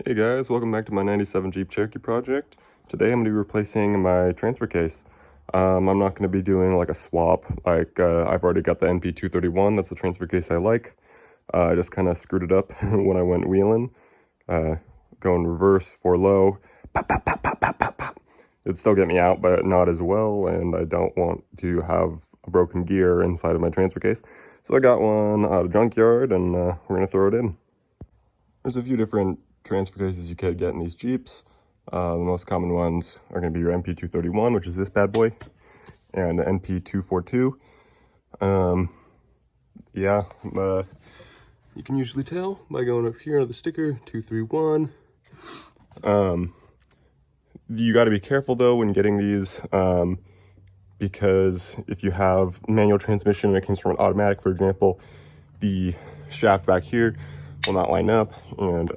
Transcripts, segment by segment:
Hey guys, welcome back to my 97 Jeep Cherokee project. Today I'm going to be replacing my transfer case. I'm not going to be doing like a swap, like I've already got the NP231, that's the transfer case I like. I just kind of screwed it up when I went wheeling, going reverse, 4 low, pop, pop, pop, pop, pop, pop, pop. It'd still get me out, but not as well, and I don't want to have a broken gear inside of my transfer case. So I got one out of junkyard, and we're going to throw it in. There's a few different transfer cases you could get in these Jeeps. The most common ones are going to be your NP231, which is this bad boy, and the NP242. You can usually tell by going up here on the sticker, 231. You got to be careful though when getting these, because if you have manual transmission and it comes from an automatic, for example, the shaft back here will not line up, and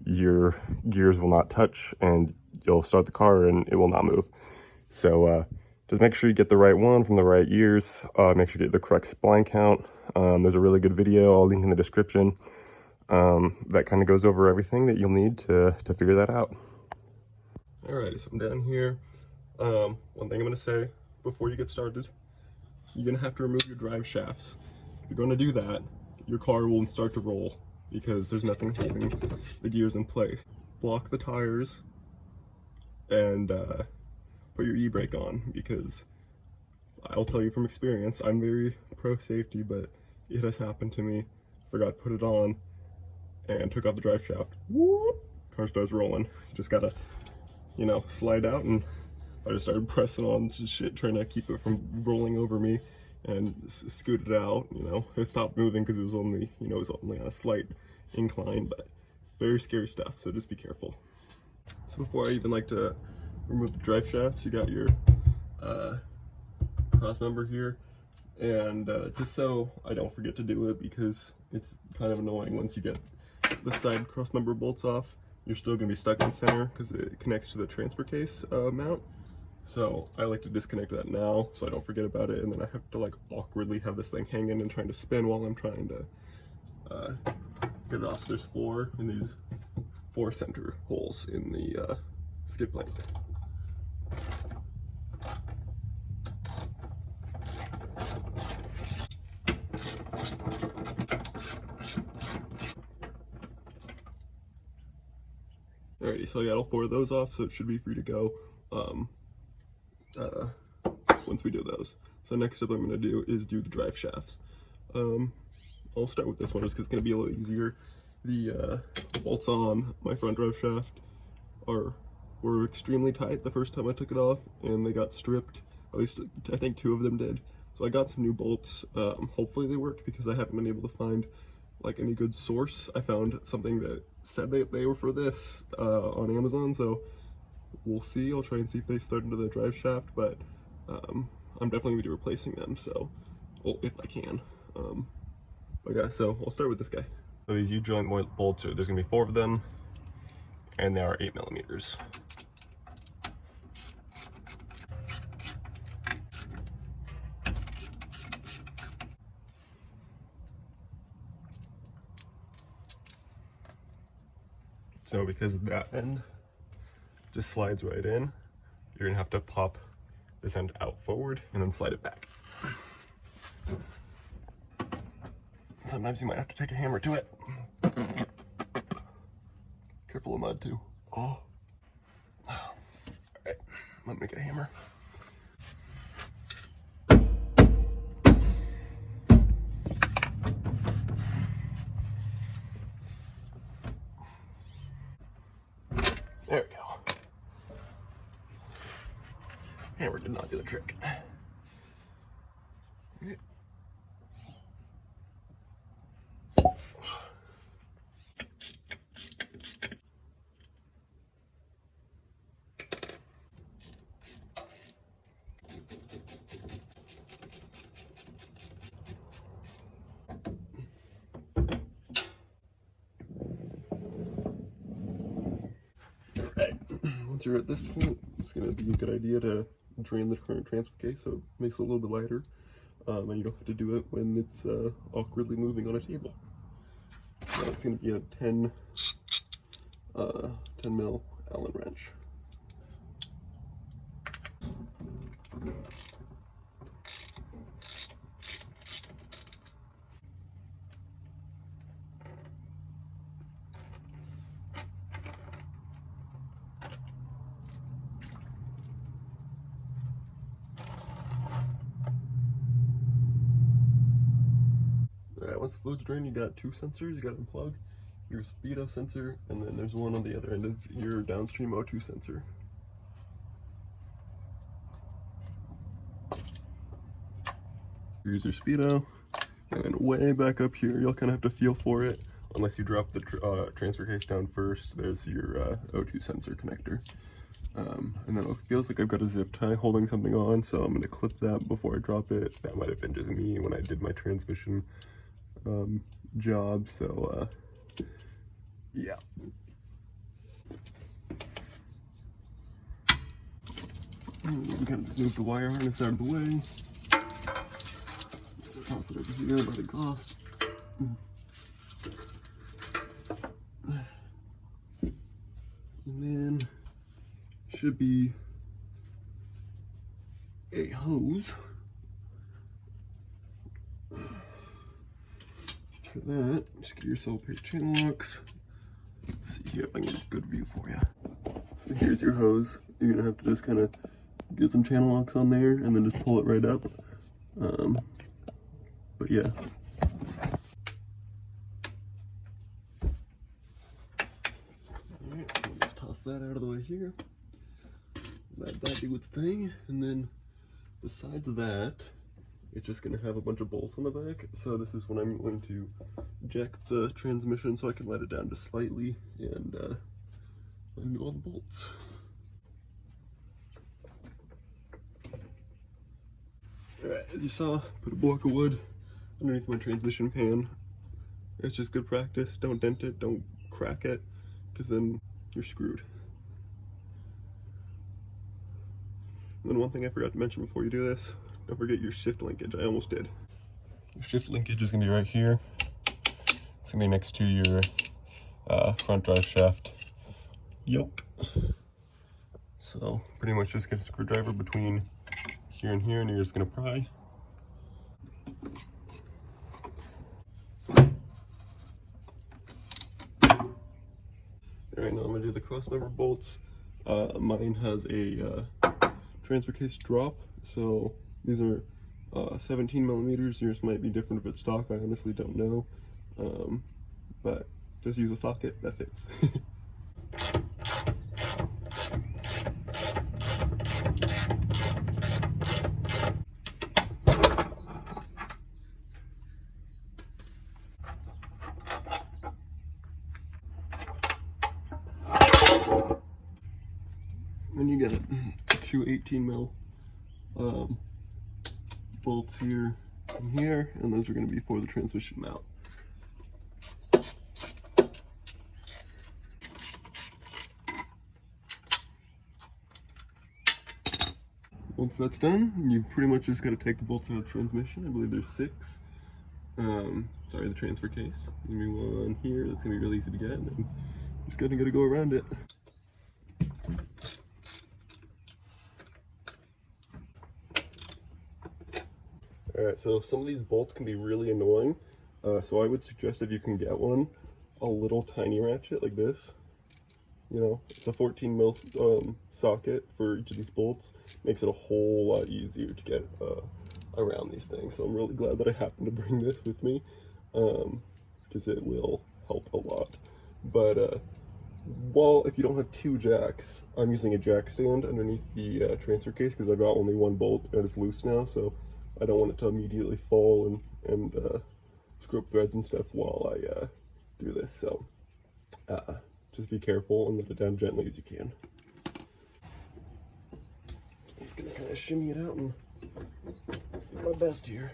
your gears will not touch, and you'll start the car and it will not move. So just make sure you get the right one from the right years. Make sure you get the correct spline count. There's a really good video I'll link in the description that kind of goes over everything that you'll need to figure that out. Alrighty, so I'm down here. One thing I'm going to say before you get started, you're going to have to remove your drive shafts. If you're going to do that, your car will start to roll because there's nothing holding the gears in place. Block the tires and put your e-brake on, because I'll tell you from experience, I'm very pro safety, but it has happened to me. Forgot to put it on and took off the drive shaft. Whoop! Car starts rolling. You just gotta, slide out, and I just started pressing on shit, trying to keep it from rolling over me, and scoot it out. It stopped moving because it was only, it was only on a slight incline, but very scary stuff, so just be careful. So before I even like to remove the drive shafts, you got your cross member here, and just so I don't forget to do it, because it's kind of annoying once you get the side cross member bolts off, you're still going to be stuck in center because it connects to the transfer case mount. So I like to disconnect that now so I don't forget about it, and then I have to like awkwardly have this thing hanging and trying to spin while I'm trying to get it off this floor in these 4 center holes in the skid plate. Alrighty, so I got all 4 of those off, so it should be free to go once we do those. So next step I'm going to do is do the drive shafts. I'll start with this one just because it's going to be a little easier. The bolts on my front drive shaft were extremely tight the first time I took it off, and they got stripped. At least I think 2 of them did. So I got some new bolts. Hopefully they work, because I haven't been able to find like any good source. I found something that said they were for this on Amazon, so we'll see. I'll try and see if they start into the drive shaft, but I'm definitely going to be replacing them, so, well, if I can. But yeah, so I'll start with this guy. So these U-joint bolts, there's going to be 4 of them, and they are 8mm. So because that end just slides right in, you're gonna have to pop this end out forward and then slide it back. Sometimes you might have to take a hammer to it. Careful of mud too. Oh. Alright, let me get a hammer. There we go. Hammer did not do the trick. Okay. Alright, once you're at this point, it's going to be a good idea to drain the current transfer case so it makes it a little bit lighter, and you don't have to do it when it's awkwardly moving on a table. So it's going to be a 10 10 mil Allen wrench. Alright, once the fluid's drained, you got two sensors you got to unplug. Your speedo sensor, and then there's one on the other end of your downstream O2 sensor. Here's your speedo, and way back up here, you'll kind of have to feel for it. Unless you drop the transfer case down first, there's your O2 sensor connector. And then it feels like I've got a zip tie holding something on, so I'm going to clip that before I drop it. That might have been just me when I did my transmission job, so yeah. We kind of just move the wire harness out of the way. Toss it over here by the exhaust. And then should be a hose for that. Just get yourself a pair of channel locks. Let's see here if I can get a good view for you. So here's your hose. You're gonna have to just kind of get some channel locks on there and then just pull it right up. But yeah. Alright, we'll just toss that out of the way here. Let that do its thing, and then besides that, it's just going to have a bunch of bolts on the back. So this is when I'm going to jack the transmission so I can let it down just slightly and undo all the bolts. Alright, as you saw, put a block of wood underneath my transmission pan. It's just good practice. Don't dent it, don't crack it, because then you're screwed. And then one thing I forgot to mention before you do this, don't forget your shift linkage. I almost did. Your shift linkage is going to be right here. It's going to be next to your front drive shaft yoke. So pretty much just get a screwdriver between here and here, and you're just going to pry. Alright, now I'm going to do the crossmember bolts. Mine has a transfer case drop, so these are 17 millimeters. Yours might be different if it's stock. I honestly don't know, but just use a socket that fits. Then you get two 18 mil bolts here and here, and those are going to be for the transmission mount. Once that's done, you've pretty much just got to take the bolts out of the transmission. I believe there's 6. Sorry, the transfer case. Maybe one here. That's going to be really easy to get, and then just got to go around it. Alright, so some of these bolts can be really annoying, so I would suggest if you can get one, a little tiny ratchet like this. You know, it's a 14 mil socket for each of these bolts. Makes it a whole lot easier to get around these things. So I'm really glad that I happened to bring this with me, because it will help a lot. But well, if you don't have 2 jacks, I'm using a jack stand underneath the transfer case because I've got only 1 bolt and it's loose now, so I don't want it to immediately fall and screw up threads and stuff while I do this. So just be careful and let it down gently as you can. I'm just gonna kind of shimmy it out and do my best here.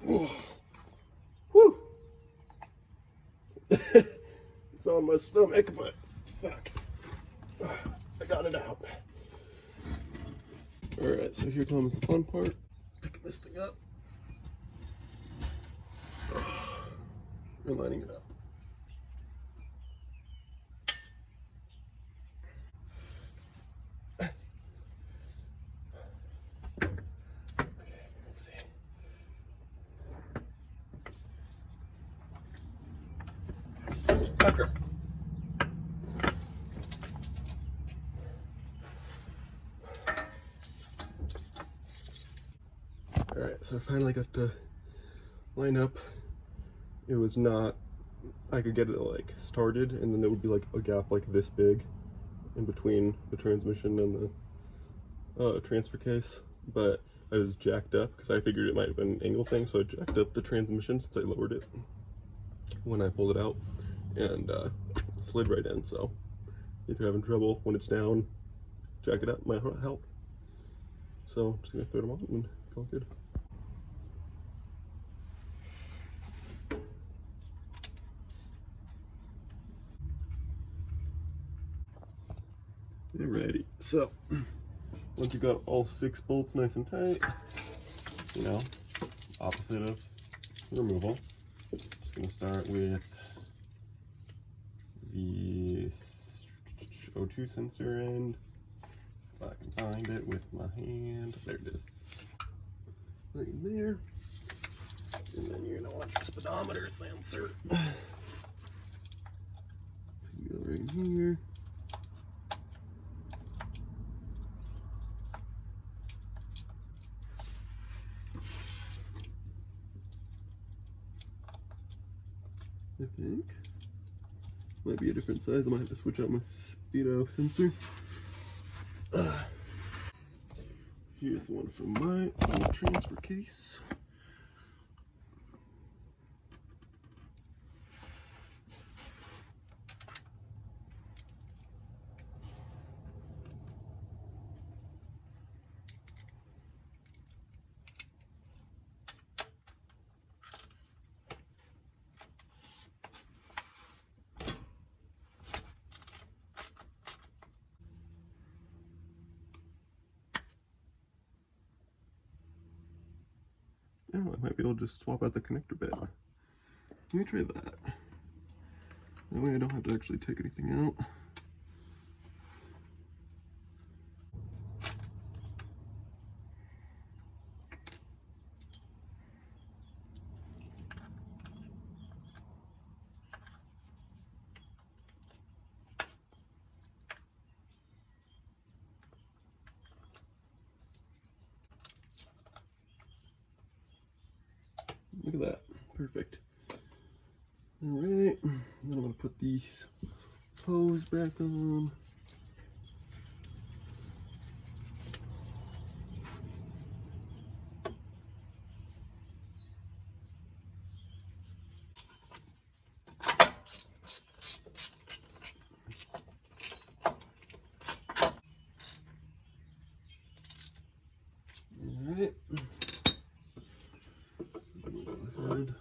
Woo! It's on my stomach, but fuck. I got it out. Alright, so here comes the fun part. Picking this thing up and lining it up. Okay, let's see. Tucker. Alright, so I finally got to line up. It was not, I could get it like started and then there would be like a gap like this big in between the transmission and the transfer case, but I was jacked up because I figured it might have been an angle thing, so I jacked up the transmission since I lowered it when I pulled it out and slid right in. So if you're having trouble when it's down, jack it up, might help. So I'm just gonna throw them on and call it good. Alrighty, so once you got all 6 bolts nice and tight, you know, opposite of removal, just gonna start with the O2 sensor end. If I can find it with my hand, there it is, right in there. And then you're gonna want your speedometer sensor. So you go right here. I think might be a different size. I might have to switch out my speedo sensor. Here's the one from my old transfer case. Oh, I might be able to just swap out the connector bed. Let me try that. That way I don't have to actually take anything out. Look at that, perfect. All right, then I'm gonna put these hose back on. All right. Good.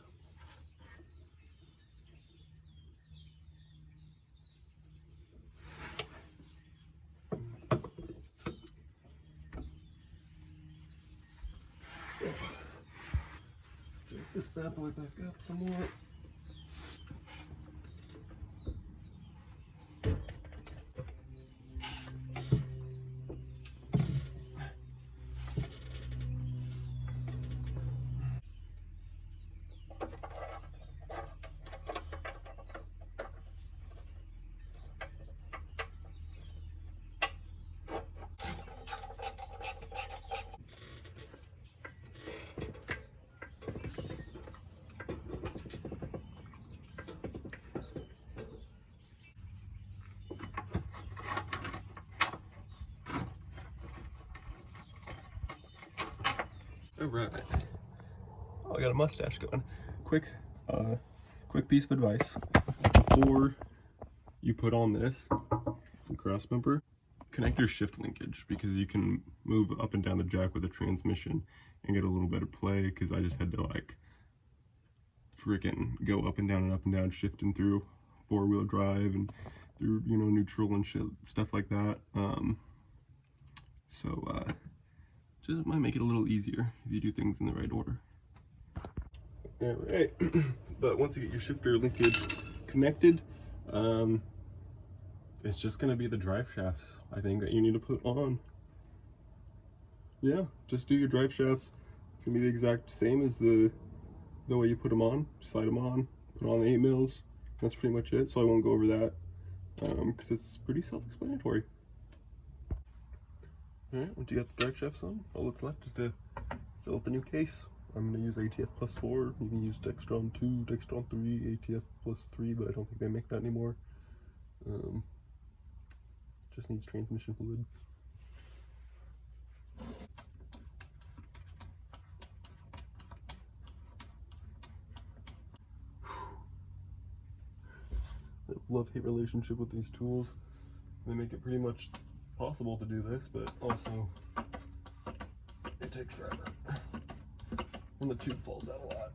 Jack this bad boy back up some more. All right. Oh, I got a mustache going. Quick piece of advice. Before you put on this cross member, connect your shift linkage, because you can move up and down the jack with the transmission and get a little bit of play, because I just had to like freaking go up and down shifting through 4-wheel drive and through, you know, neutral and shit, stuff like that. Just might make it a little easier if you do things in the right order. All right, but once you get your shifter linkage connected, it's just gonna be the drive shafts, I think, that you need to put on. Yeah, just do your drive shafts. It's gonna be the exact same as the way you put them on. Slide them on, put on the 8 mils. That's pretty much it, so I won't go over that because it's pretty self-explanatory. Alright, once you got the drive shafts on, all that's left is to fill out the new case. I'm going to use ATF plus 4. You can use Dextron 2, Dextron 3, ATF plus 3, but I don't think they make that anymore. Just needs transmission fluid. I love-hate relationship with these tools. They make it pretty much possible to do this, but also it takes forever. And the tube falls out a lot.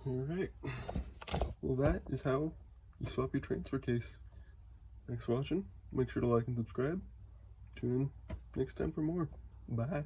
Alright, well that is how you swap your transfer case. Thanks for watching. Make sure to like and subscribe. Tune in next time for more. Bye.